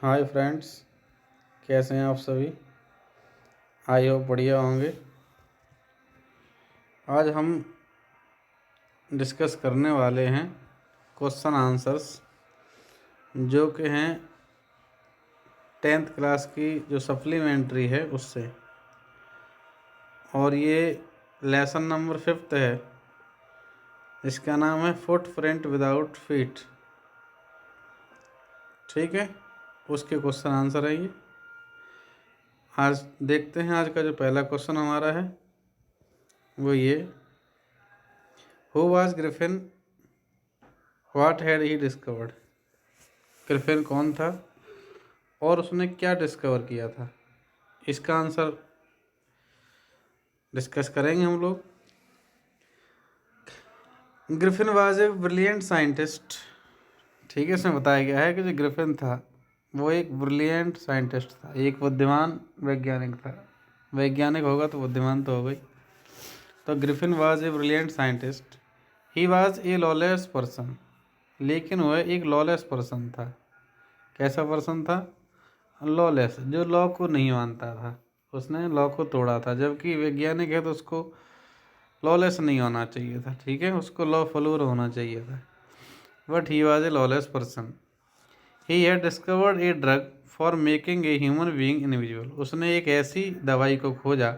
Hi friends, कैसे हैं आप सभी। आई होप बढ़िया होंगे। आज हम डिस्कस करने वाले हैं क्वेश्चन आंसर्स जो कि हैं 10th क्लास की जो सप्लीमेंट्री है उससे, और ये लेसन नंबर 5 है। इसका नाम है फुटप्रिंट विदाउट फीट। ठीक है, उसके क्वेश्चन आंसर है ये। आज देखते हैं, आज का जो पहला क्वेश्चन हमारा है वो ये, who was Griffin, what had he discovered. Griffin कौन था और उसने क्या डिस्कवर किया था, इसका आंसर डिस्कस करेंगे हम लोग। Griffin was a brilliant scientist. ठीक है, इसमें बताया गया है कि जो ग्रिफिन था वो एक ब्रिलियंट साइंटिस्ट था, एक बुद्धिमान वैज्ञानिक था। वैज्ञानिक होगा तो बुद्धिमान तो हो गई। तो Griffin was a brilliant scientist, he was a lawless person. लेकिन वह एक लॉलेस पर्सन था। कैसा पर्सन था? लॉलेस, जो लॉ को नहीं मानता था। उसने लॉ को तोड़ा था, जबकि वैज्ञानिक है तो उसको लॉलेस नहीं होना चाहिए था। ठीक है, उसको लॉ फॉलोअर होना चाहिए था। But he was a lawless person. He had discovered a drug for making a human being invisible. उसने एक ऐसी दवाई को खोजा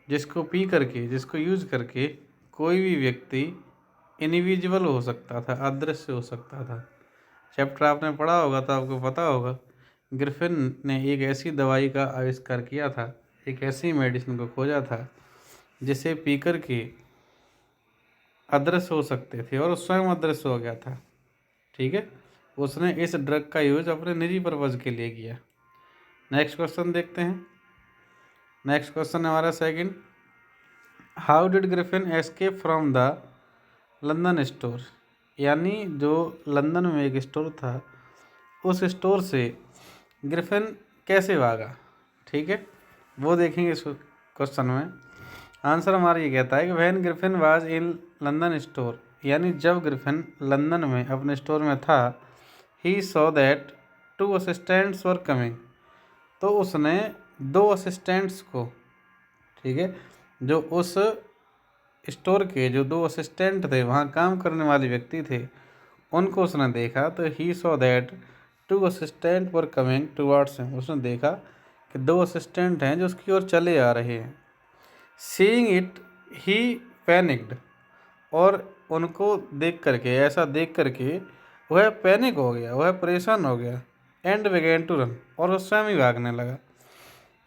जिसको पी करके, जिसको यूज करके कोई भी व्यक्ति इनविजिबल हो सकता था, अदृश्य हो सकता था। चैप्टर आपने पढ़ा होगा तो आपको पता होगा, ग्रिफिन ने एक ऐसी दवाई का आविष्कार किया था, एक ऐसी मेडिसिन को खोजा था जिसे पी कर के अदृश्य हो सकते थे, और स्वयं अदृश्य हो गया था। ठीक है, उसने इस ड्रग का यूज अपने निजी पर्पज़ के लिए किया। नेक्स्ट क्वेश्चन देखते हैं। नेक्स्ट क्वेश्चन हमारा second, how did Griffin escape from the London store. यानी जो लंदन में एक स्टोर था, उस स्टोर से ग्रिफिन कैसे भागा। ठीक है, वो देखेंगे इस क्वेश्चन में। आंसर हमारा ये कहता है कि when Griffin was in London store, यानी जब ग्रिफिन लंदन में अपने स्टोर में था, he saw that 2 assistants were coming. तो उसने 2 असिस्टेंट्स को, ठीक है, जो उस स्टोर के जो 2 असिस्टेंट थे, वहाँ काम करने वाले व्यक्ति थे, उनको उसने देखा। तो he saw that 2 assistant were coming towards him. उसने देखा कि 2 असिस्टेंट हैं जो उसकी ओर चले आ रहे हैं। Seeing it he panicked. और उनको देख करके, ऐसा देख करके वह पैनिक हो गया, वह परेशान हो गया। एंड बिगेन टू रन, और वह स्वयं ही भागने लगा।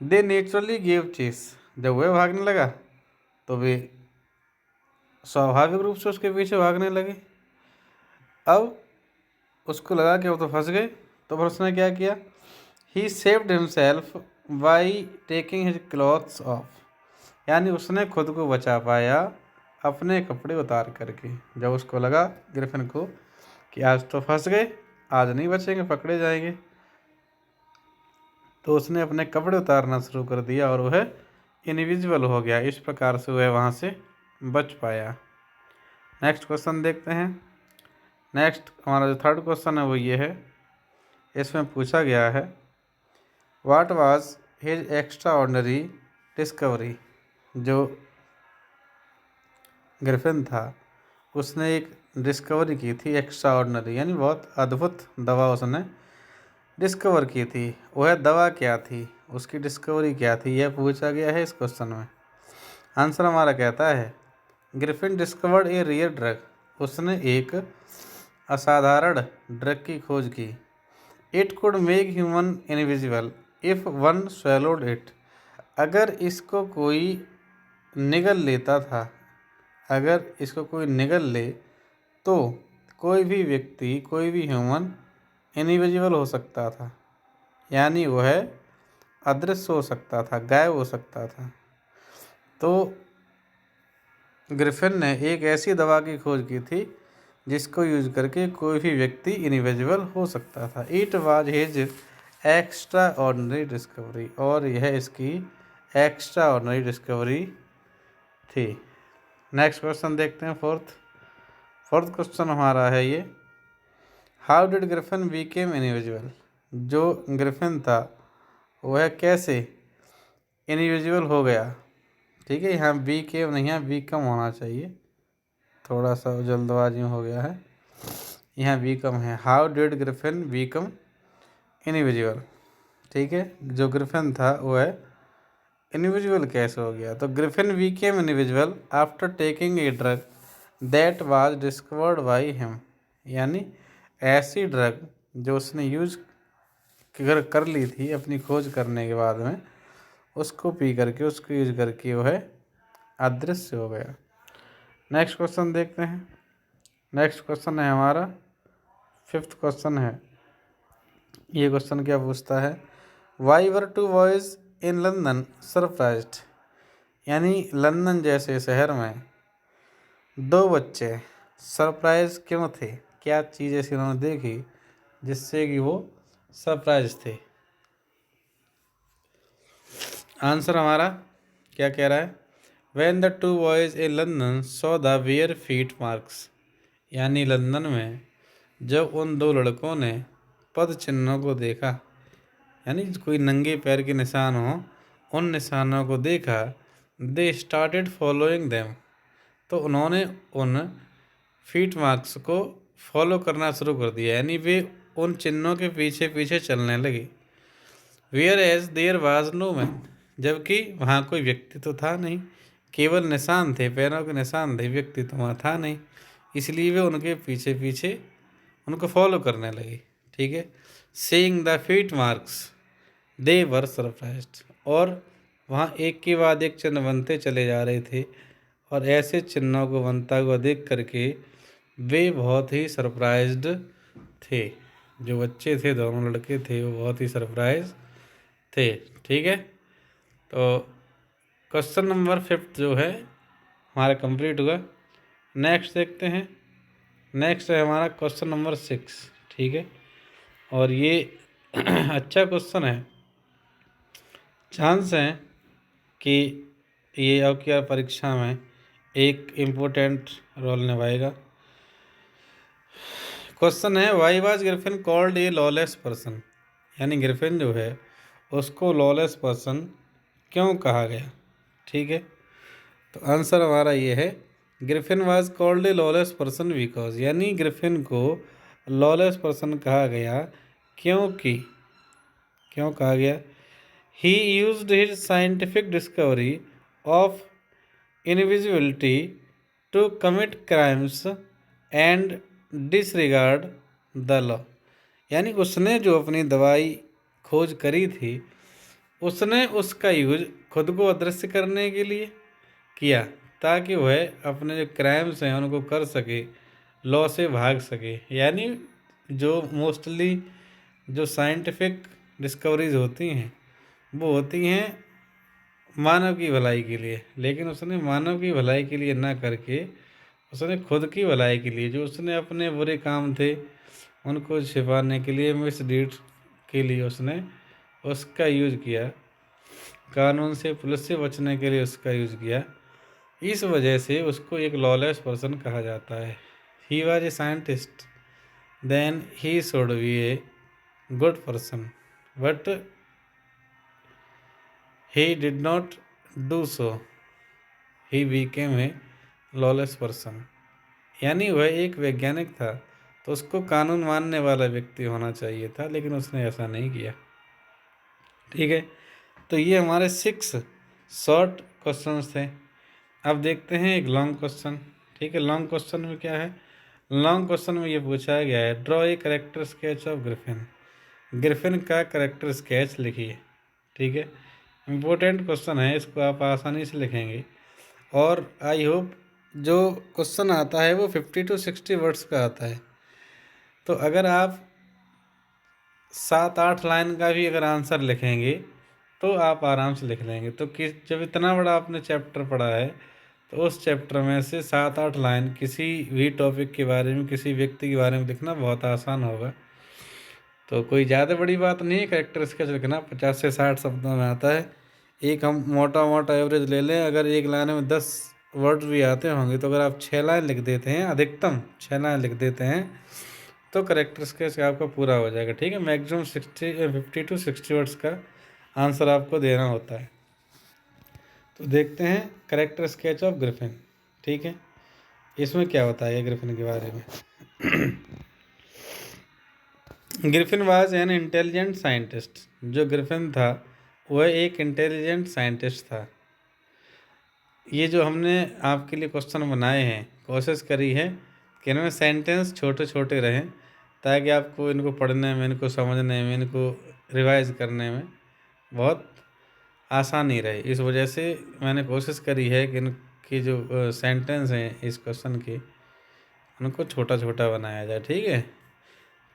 दे नेचुरली गेव चेस। जब वह भागने लगा तो वे स्वाभाविक रूप से उसके पीछे भागने लगे। अब उसको लगा कि वो तो फंस गए, तो फिर उसने क्या किया, he saved himself by taking his clothes off. यानी उसने खुद को बचा पाया अपने कपड़े उतार करके। जब उसको लगा ग्रिफिन को कि आज तो फंस गए, आज नहीं बचेंगे, पकड़े जाएंगे, तो उसने अपने कपड़े उतारना शुरू कर दिया और वह इनविजिबल हो गया। इस प्रकार से वह वहाँ से बच पाया। नेक्स्ट क्वेश्चन देखते हैं। नेक्स्ट हमारा जो थर्ड क्वेश्चन है वो ये है। इसमें पूछा गया है, what was his extra ordinary discovery. जो ग्रिफिन था उसने एक डिस्कवरी की थी एक्स्ट्रा ऑर्डनरी, यानी बहुत अद्भुत दवा उसने डिस्कवर की थी। वह दवा क्या थी, उसकी डिस्कवरी क्या थी, यह पूछा गया है इस क्वेश्चन में। आंसर हमारा कहता है, Griffin discovered a rare drug. उसने एक असाधारण ड्रग की खोज की। It could make human invisible if one swallowed it. अगर इसको कोई निगल लेता था, अगर इसको कोई निगल ले तो कोई भी व्यक्ति, कोई भी ह्यूमन इनविजिबल हो सकता था, यानी वह अदृश्य हो सकता था, गायब हो सकता था। तो ग्रिफिन ने एक ऐसी दवा की खोज की थी जिसको यूज करके कोई भी व्यक्ति इनविजिबल हो सकता था। It was his extra ordinary discovery, और यह इसकी एक्स्ट्रा ऑर्डनरी डिस्कवरी थी। नेक्स्ट क्वेश्चन देखते हैं। फोर्थ क्वेश्चन हमारा है ये, how did Griffin became invisible. जो ग्रिफिन था वह कैसे इनविजिबल हो गया। ठीक है, यहाँ बी केम नहीं है, बी कम होना चाहिए, थोड़ा सा जल्दबाजी में हो गया है, यहाँ बी कम है। How did Griffin become invisible. ठीक है, जो ग्रिफिन था वह इनविजिबल कैसे हो गया। तो Griffin Beckham invisible after taking a drug that was discovered by him. यानी ऐसी ड्रग जो उसने यूज कर ली थी अपनी खोज करने के बाद में, उसको पी करके, उसको यूज करके वह अदृश्य हो गया। नेक्स्ट क्वेश्चन देखते हैं। नेक्स्ट क्वेश्चन है हमारा 5th क्वेश्चन है। ये क्वेश्चन क्या पूछता है, why were two boys in London surprised. यानी लंदन जैसे शहर में दो बच्चे सरप्राइज क्यों थे, क्या चीज़ ऐसी उन्होंने देखी जिससे कि वो सरप्राइज थे। आंसर हमारा क्या कह रहा है, when the two boys in London saw the wear feet marks. यानी लंदन में जब उन दो लड़कों ने पद चिन्हों को देखा, यानी कोई नंगे पैर के निशान हो, उन निशानों को देखा, दे स्टार्टेड फॉलोइंग देम। तो उन्होंने उन फीट मार्क्स को फॉलो करना शुरू कर दिया, यानी वे उन चिन्हों के पीछे पीछे चलने लगे। Whereas there was no man. जबकि वहाँ कोई व्यक्ति तो था नहीं, केवल निशान थे, पैरों के निशान थे, व्यक्ति तो वहाँ था नहीं, इसलिए वे उनके पीछे पीछे उनको फॉलो करने लगे। ठीक है, seeing the feet marks they were surprised. और वहाँ एक के बाद एक चिन्ह बनते चले जा रहे थे, और ऐसे चिन्हों को बनता हुआ देख करके वे बहुत ही सरप्राइज्ड थे। जो बच्चे थे, दोनों लड़के थे, वो बहुत ही सरप्राइज थे। ठीक है, तो क्वेश्चन नंबर 5 जो है हमारा कंप्लीट हुआ। नेक्स्ट देखते हैं। नेक्स्ट है हमारा क्वेश्चन नंबर 6। ठीक है, और ये अच्छा क्वेश्चन है, चांस है कि ये आपकी परीक्षा में एक इम्पोर्टेंट रोल निभाएगा। क्वेश्चन है, why was Griffin called a lawless person. यानी ग्रिफिन जो है उसको लॉलेस पर्सन क्यों कहा गया। ठीक है, तो आंसर हमारा ये है, Griffin was called a lawless person because. यानी ग्रिफिन को लॉलेस पर्सन कहा गया क्योंकि, क्यों कहा गया, he used his scientific discovery of invisibility to commit crimes and disregard the law. यानी उसने जो अपनी दवाई खोज करी थी, उसने उसका यूज खुद को अदृश्य करने के लिए किया, ताकि वह अपने जो क्राइम्स हैं उनको कर सके, लॉ से भाग सके। यानी जो मोस्टली जो साइंटिफिक डिस्कवरीज होती हैं वो होती हैं मानव की भलाई के लिए, लेकिन उसने मानव की भलाई के लिए ना करके उसने खुद की भलाई के लिए, जो उसने अपने बुरे काम थे उनको छिपाने के लिए, मिसडीड के लिए उसने उसका यूज किया, कानून से, पुलिस से बचने के लिए उसका यूज किया। इस वजह से उसको एक लॉलेस पर्सन कहा जाता है। He was a scientist then he should be a good person, but he did not do so, he became a lawless person. यानी वह एक वैज्ञानिक था तो उसको कानून मानने वाला व्यक्ति होना चाहिए था, लेकिन उसने ऐसा नहीं किया। ठीक है, तो ये हमारे 6 शॉर्ट क्वेश्चंस थे। अब देखते हैं एक लॉन्ग क्वेश्चन। ठीक है, लॉन्ग क्वेश्चन में क्या है, लॉन्ग क्वेश्चन में ये पूछा गया है, draw a character sketch of Griffin. Griffin का करेक्टर स्केच लिखिए। ठीक है, इम्पोर्टेंट क्वेश्चन है, इसको आप आसानी से लिखेंगे। और आई होप जो क्वेश्चन आता है वो 50 to 60 वर्ड्स का आता है, तो अगर आप 7-8 लाइन का भी अगर आंसर लिखेंगे तो आप आराम से लिख लेंगे। तो जब इतना बड़ा आपने चैप्टर पढ़ा है तो उस चैप्टर में से 7-8 लाइन किसी भी टॉपिक के बारे में, किसी व्यक्ति के बारे में लिखना बहुत आसान होगा। तो कोई ज़्यादा बड़ी बात नहीं है, कैरेक्टर स्केच लिखना 50 से 60 शब्दों में आता है। एक हम मोटा मोटा एवरेज ले लें, अगर एक लाइन में 10 वर्ड भी आते होंगे, तो अगर आप 6 लाइन लिख देते हैं, अधिकतम 6 लाइन लिख देते हैं, तो करेक्टर स्केच आपका पूरा हो जाएगा। ठीक है, मैक्सिमम 50 to 60 वर्ड्स का आंसर आपको देना होता है। तो देखते हैं करेक्टर स्केच ऑफ ग्रिफिन। ठीक है, इसमें क्या बताया ग्रिफिन के बारे में। Griffin was an intelligent scientist. जो ग्रिफिन था वह एक इंटेलिजेंट साइंटिस्ट था। ये जो हमने आपके लिए क्वेश्चन बनाए हैं, कोशिश करी है कि इनमें सेंटेंस छोटे छोटे रहें, ताकि आपको इनको पढ़ने में, इनको समझने में, इनको रिवाइज करने में बहुत आसानी रहे। इस वजह से मैंने कोशिश करी है कि इनकी जो सेंटेंस हैं इस क्वेश्चन के, उनको छोटा छोटा बनाया जाए। ठीक है,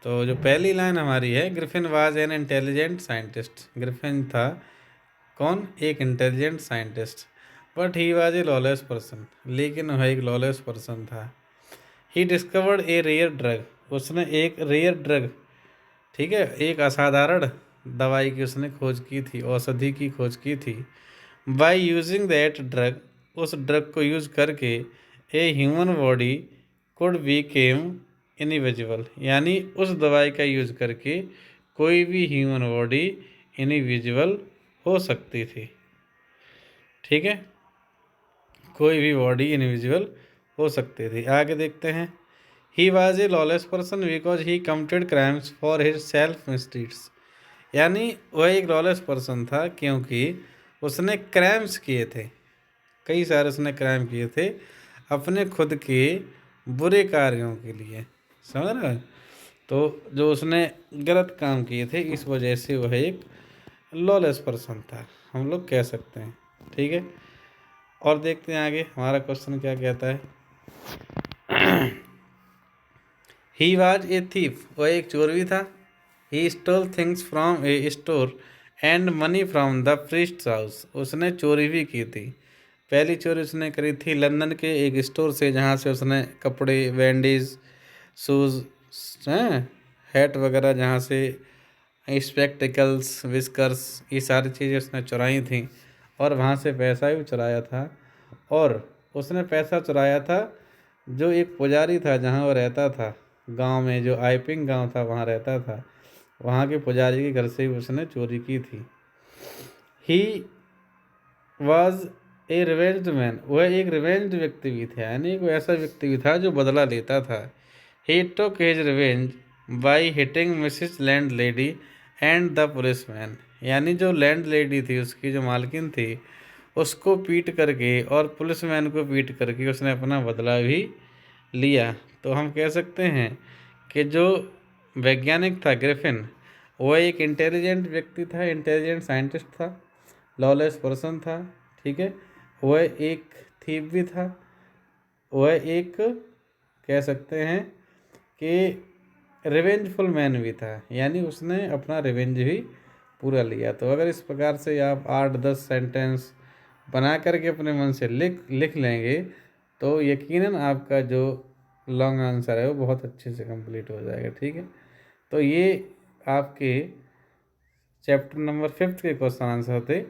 तो जो पहली लाइन हमारी है, Griffin was an intelligent scientist. Griffin था कौन? एक intelligent scientist. But he was a lawless person. लेकिन वह एक लॉलेस पर्सन था। He discovered a rare drug. उसने एक रेयर ड्रग, ठीक है, एक असाधारण दवाई की उसने खोज की थी, औषधि की खोज की थी। बाय यूजिंग दैट ड्रग, उस ड्रग को यूज करके, a human body could Beckham invisible. यानी उस दवाई का यूज करके कोई भी ह्यूमन बॉडी इनविजिबल हो सकती थी। ठीक है, कोई भी बॉडी इनविजिबल हो सकती थी। आगे देखते हैं। He was a lawless person because he committed crimes for his self misdeeds. यानी वह एक लॉलेस पर्सन था क्योंकि उसने क्राइम्स किए थे, कई सारे उसने क्राइम किए थे अपने खुद के बुरे कार्यों के लिए। समझ रहे हो? तो जो उसने गलत काम किए थे, इस वजह से वह एक लॉलेस पर्सन था, हम लोग कह सकते हैं। ठीक है, और देखते हैं आगे हमारा क्वेश्चन क्या कहता है। He was a thief. वह एक चोर भी था। He stole things from A store and money from the priest house. उसने चोरी भी की थी। पहली चोरी उसने करी थी लंदन के एक स्टोर से, जहाँ से उसने कपड़े, बैंडेज, शूज़, हैट वगैरह, जहाँ से स्पेक्टिकल्स, विस्कर्स, ये सारी चीज़ें उसने चुराई थी। और वहाँ से पैसा भी चुराया था। और उसने पैसा चुराया था जो एक पुजारी था जहाँ वो रहता था, गांव में, जो आइपिंग गांव था वहाँ रहता था, वहाँ के पुजारी के घर से ही उसने चोरी की थी। He was a revenged man. वह एक रिवेंज्ड व्यक्ति भी था, यानी कोई ऐसा व्यक्ति भी था जो बदला लेता था। He took his revenge by hitting Mrs landlady and the policeman. यानी जो लैंड लेडी थी, उसकी जो मालकिन थी, उसको पीट करके और पुलिसमैन को पीट करके उसने अपना बदला भी लिया। तो हम कह सकते हैं कि जो वैज्ञानिक था ग्रिफिन, वह एक इंटेलिजेंट व्यक्ति था, इंटेलिजेंट साइंटिस्ट था, लॉलेस पर्सन था। ठीक है, वह एक थीप भी था, वह एक कह सकते हैं कि रिवेंजफुल मैन भी था, यानी उसने अपना रिवेंज भी पूरा लिया। तो अगर इस प्रकार से आप 8-10 सेंटेंस बना करके अपने मन से लिख लिख लेंगे, तो यकीनन आपका जो लॉन्ग आंसर है वो बहुत अच्छे से कंप्लीट हो जाएगा। ठीक है, तो ये आपके चैप्टर नंबर 5 के क्वेश्चन आंसर थे।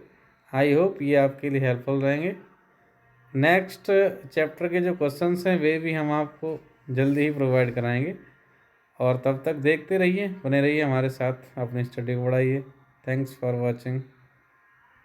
आई होप ये आपके लिए हेल्पफुल रहेंगे। नेक्स्ट चैप्टर के जो क्वेश्चंस हैं वे भी हम आपको जल्दी ही प्रोवाइड कराएंगे। और तब तक देखते रहिए, बने रहिए हमारे साथ, अपनी स्टडी को बढ़ाइए। Thanks for watching.